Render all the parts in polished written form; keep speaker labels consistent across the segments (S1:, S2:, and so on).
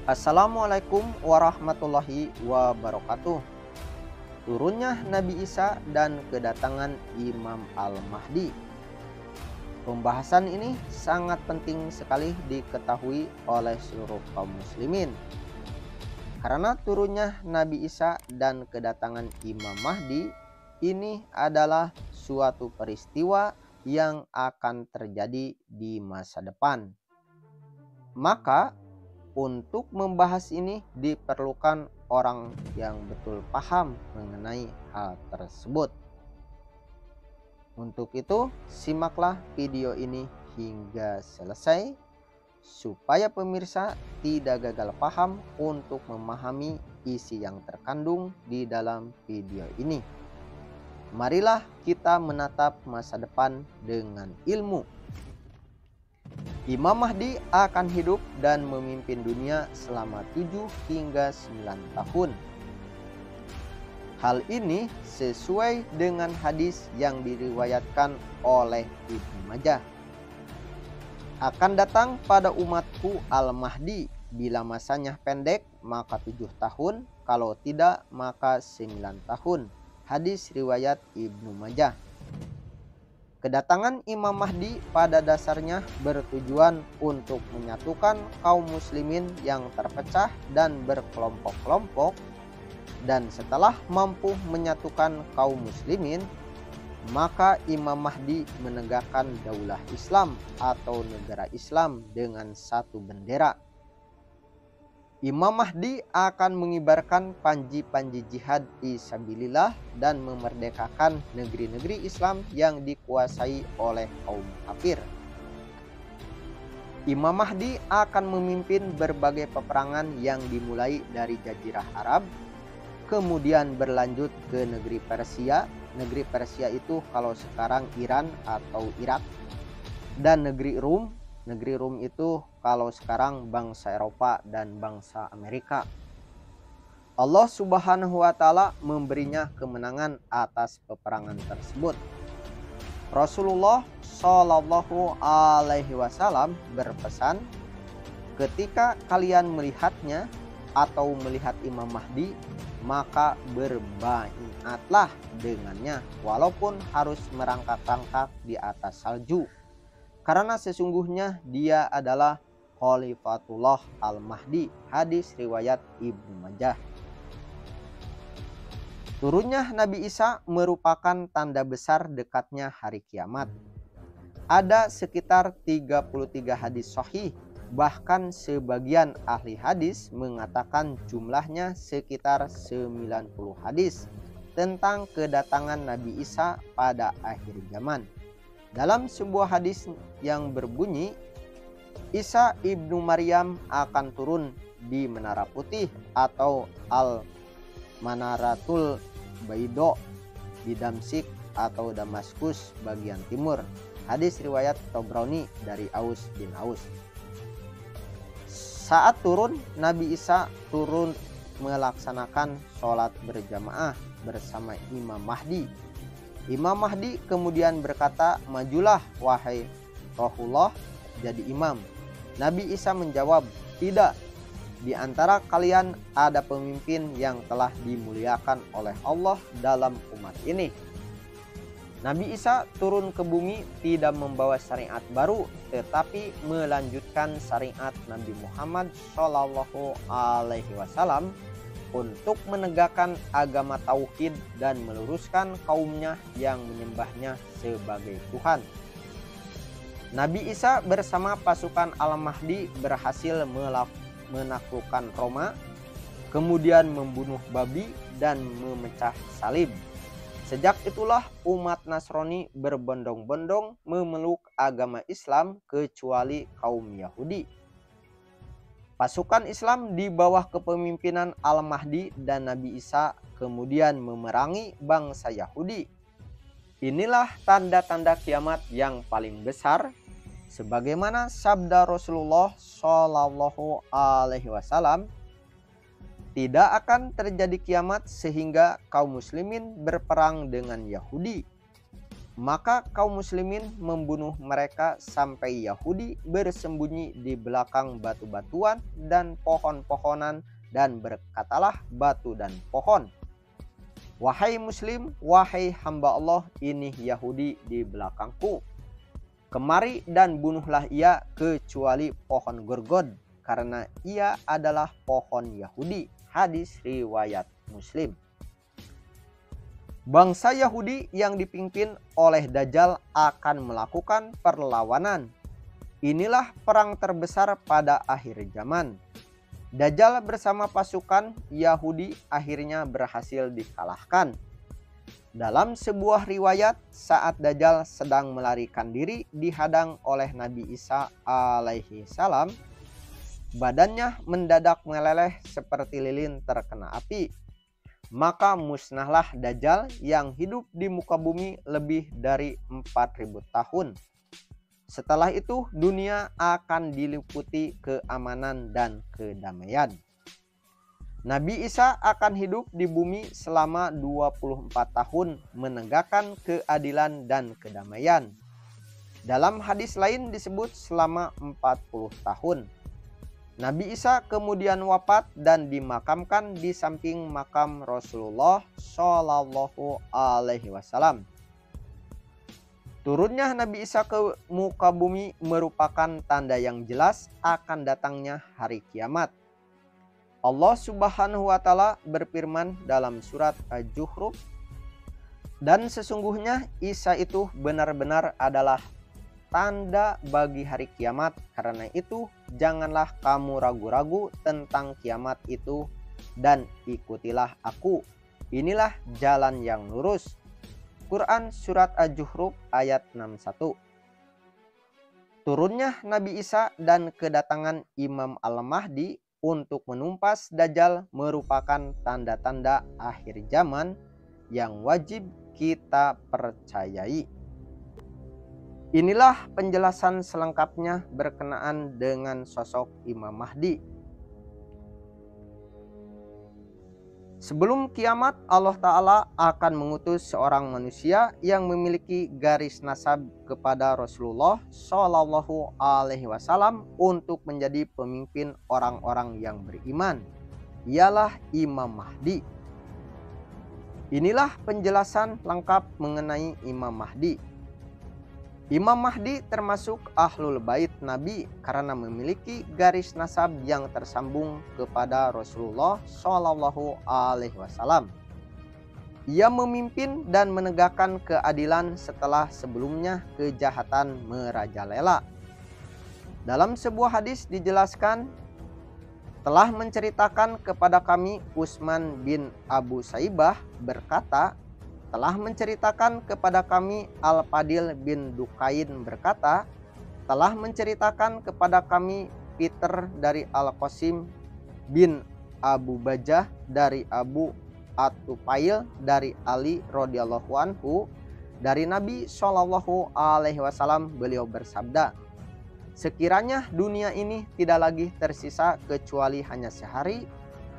S1: Assalamualaikum warahmatullahi wabarakatuh. Turunnya Nabi Isa dan kedatangan Imam Al-Mahdi. Pembahasan ini sangat penting sekali diketahui oleh seluruh kaum muslimin. Karena turunnya Nabi Isa dan kedatangan Imam Mahdi ini adalah suatu peristiwa yang akan terjadi di masa depan. Maka untuk membahas ini diperlukan orang yang betul paham mengenai hal tersebut. Untuk itu, simaklah video ini hingga selesai supaya pemirsa tidak gagal paham untuk memahami isi yang terkandung di dalam video ini. Marilah kita menatap masa depan dengan ilmu. Imam Mahdi akan hidup dan memimpin dunia selama 7 hingga 9 tahun. Hal ini sesuai dengan hadis yang diriwayatkan oleh Ibnu Majah. Akan datang pada umatku Al-Mahdi, bila masanya pendek maka 7 tahun, kalau tidak maka 9 tahun. Hadis riwayat Ibnu Majah. Kedatangan Imam Mahdi pada dasarnya bertujuan untuk menyatukan kaum muslimin yang terpecah dan berkelompok-kelompok, dan setelah mampu menyatukan kaum muslimin, maka Imam Mahdi menegakkan daulah Islam atau negara Islam dengan satu bendera. Imam Mahdi akan mengibarkan panji-panji jihad fisabilillah dan memerdekakan negeri-negeri Islam yang dikuasai oleh kaum kafir. Imam Mahdi akan memimpin berbagai peperangan yang dimulai dari Jazirah Arab, kemudian berlanjut ke negeri Persia. Negeri Persia itu kalau sekarang Iran atau Irak, dan negeri Rum. Negeri Rum itu kalau sekarang bangsa Eropa dan bangsa Amerika. Allah Subhanahu wa Ta'ala memberinya kemenangan atas peperangan tersebut. Rasulullah Shallallahu Alaihi Wasallam berpesan, ketika kalian melihatnya atau melihat Imam Mahdi, maka berbaiatlah dengannya walaupun harus merangkak-rangkak di atas salju. Karena sesungguhnya dia adalah Khalifatullah Al-Mahdi. Hadis riwayat Ibnu Majah. Turunnya Nabi Isa merupakan tanda besar dekatnya hari kiamat. Ada sekitar 33 hadis sahih, bahkan sebagian ahli hadis mengatakan jumlahnya sekitar 90 hadis tentang kedatangan Nabi Isa pada akhir zaman. Dalam sebuah hadis yang berbunyi, Isa ibnu Maryam akan turun di Menara Putih atau Al-Manaratul Baido di Damsyik atau Damaskus bagian timur. Hadis riwayat Tabrani dari Aus bin Aus. Saat turun, Nabi Isa turun melaksanakan sholat berjamaah bersama Imam Mahdi. Imam Mahdi kemudian berkata, majulah wahai Rasulullah jadi imam. Nabi Isa menjawab, tidak, di antara kalian ada pemimpin yang telah dimuliakan oleh Allah dalam umat ini. Nabi Isa turun ke bumi tidak membawa syariat baru, tetapi melanjutkan syariat Nabi Muhammad Shallallahu Alaihi Wasallam untuk menegakkan agama tauhid dan meluruskan kaumnya yang menyembahnya sebagai Tuhan. Nabi Isa bersama pasukan Al-Mahdi berhasil menaklukkan Roma, kemudian membunuh babi dan memecah salib. Sejak itulah umat Nasrani berbondong-bondong memeluk agama Islam kecuali kaum Yahudi. Pasukan Islam di bawah kepemimpinan Al-Mahdi dan Nabi Isa kemudian memerangi bangsa Yahudi. Inilah tanda-tanda kiamat yang paling besar, sebagaimana sabda Rasulullah Shallallahu Alaihi Wasallam, tidak akan terjadi kiamat sehingga kaum muslimin berperang dengan Yahudi. Maka kaum muslimin membunuh mereka sampai Yahudi bersembunyi di belakang batu-batuan dan pohon-pohonan dan berkatalah batu dan pohon, "Wahai muslim, wahai hamba Allah, ini Yahudi di belakangku. Kemari dan bunuhlah ia kecuali pohon Gorgod, karena ia adalah pohon Yahudi." Hadis riwayat Muslim. Bangsa Yahudi yang dipimpin oleh Dajjal akan melakukan perlawanan. Inilah perang terbesar pada akhir zaman. Dajjal bersama pasukan Yahudi akhirnya berhasil dikalahkan. Dalam sebuah riwayat, saat Dajjal sedang melarikan diri dihadang oleh Nabi Isa alaihi salam, badannya mendadak meleleh seperti lilin terkena api. Maka musnahlah Dajjal yang hidup di muka bumi lebih dari 4.000 tahun. Setelah itu dunia akan diliputi keamanan dan kedamaian. Nabi Isa akan hidup di bumi selama 24 tahun menegakkan keadilan dan kedamaian. Dalam hadis lain disebut selama 40 tahun. Nabi Isa kemudian wafat dan dimakamkan di samping makam Rasulullah Shallallahu Alaihi Wasallam. Turunnya Nabi Isa ke muka bumi merupakan tanda yang jelas akan datangnya hari kiamat. Allah Subhanahu wa Ta'ala berfirman dalam surat Az-Zukhruf, "Dan sesungguhnya Isa itu benar-benar adalah tanda bagi hari kiamat. Karena itu janganlah kamu ragu-ragu tentang kiamat itu dan ikutilah aku. Inilah jalan yang lurus." Quran surat Az-Zukhruf ayat 61. Turunnya Nabi Isa dan kedatangan Imam Al-Mahdi untuk menumpas Dajjal merupakan tanda-tanda akhir zaman yang wajib kita percayai. Inilah penjelasan selengkapnya berkenaan dengan sosok Imam Mahdi. Sebelum kiamat, Allah Ta'ala akan mengutus seorang manusia yang memiliki garis nasab kepada Rasulullah Shallallahu Alaihi Wasallam untuk menjadi pemimpin orang-orang yang beriman. Ialah Imam Mahdi. Inilah penjelasan lengkap mengenai Imam Mahdi. Imam Mahdi termasuk Ahlul Bait Nabi karena memiliki garis nasab yang tersambung kepada Rasulullah Shallallahu Alaihi Wasallam. Ia memimpin dan menegakkan keadilan setelah sebelumnya kejahatan merajalela. Dalam sebuah hadis dijelaskan, telah menceritakan kepada kami Utsman bin Abu Saibah berkata, telah menceritakan kepada kami Al-Fadil bin Dukain berkata, telah menceritakan kepada kami Peter dari Al-Qasim bin Abu Bajah dari Abu At-Tufail dari Ali radhiyallahu anhu dari Nabi Shallallahu Alaihi Wasallam, beliau bersabda, "Sekiranya dunia ini tidak lagi tersisa kecuali hanya sehari,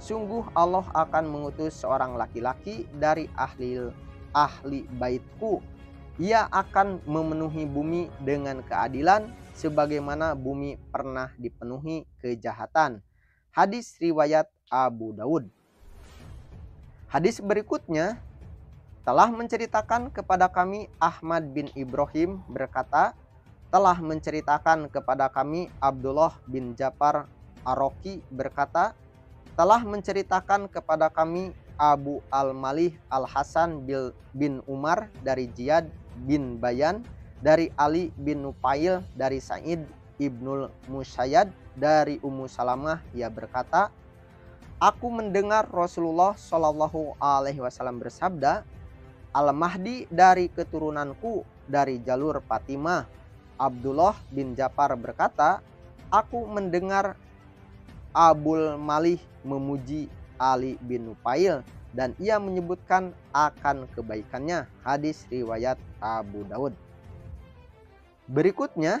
S1: sungguh Allah akan mengutus seorang laki-laki dari ahli baitku. Ia akan memenuhi bumi dengan keadilan sebagaimana bumi pernah dipenuhi kejahatan." Hadis riwayat Abu Daud. Hadis berikutnya, telah menceritakan kepada kami Ahmad bin Ibrahim berkata, telah menceritakan kepada kami Abdullah bin Ja'far Ar-Raqi berkata, telah menceritakan kepada kami Abu Al-Malih Al-Hasan bin Umar dari Ziyad bin Bayan dari Ali bin Nufail dari Sa'id ibnul Musayyad dari Ummu Salamah, ia berkata, aku mendengar Rasulullah Shallallahu Alaihi Wasallam bersabda, Al-Mahdi dari keturunanku dari jalur Fatimah. Abdullah bin Ja'far berkata, aku mendengar Abul Malih memuji Ali bin Nufail dan ia menyebutkan akan kebaikannya. Hadis riwayat Abu Daud. Berikutnya,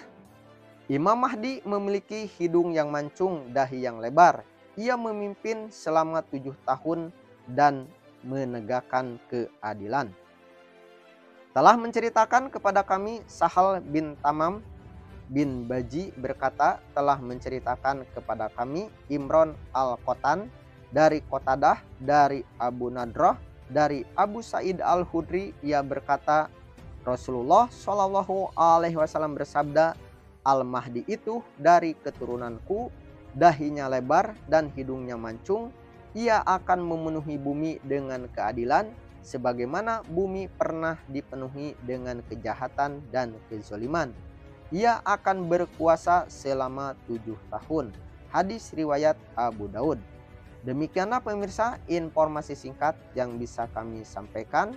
S1: Imam Mahdi memiliki hidung yang mancung, dahi yang lebar. Ia memimpin selama 7 tahun dan menegakkan keadilan. Telah menceritakan kepada kami Sahal bin Tamam bin Baji berkata, telah menceritakan kepada kami Imron Al-Qotan dari Qatadah, dari Abu Nadrah, dari Abu Sa'id Al-Hudri, ia berkata, Rasulullah Shallallahu Alaihi Wasallam bersabda, Al-Mahdi itu dari keturunanku, dahinya lebar dan hidungnya mancung. Ia akan memenuhi bumi dengan keadilan, sebagaimana bumi pernah dipenuhi dengan kejahatan dan kezaliman. Ia akan berkuasa selama 7 tahun. Hadis riwayat Abu Daud. Demikianlah pemirsa informasi singkat yang bisa kami sampaikan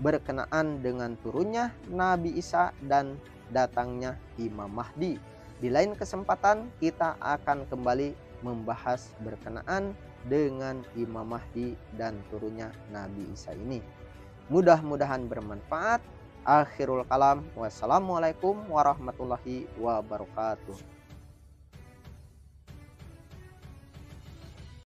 S1: berkenaan dengan turunnya Nabi Isa dan datangnya Imam Mahdi. Di lain kesempatan kita akan kembali membahas berkenaan dengan Imam Mahdi dan turunnya Nabi Isa ini. Mudah-mudahan bermanfaat. Akhirul kalam. Wassalamualaikum warahmatullahi wabarakatuh.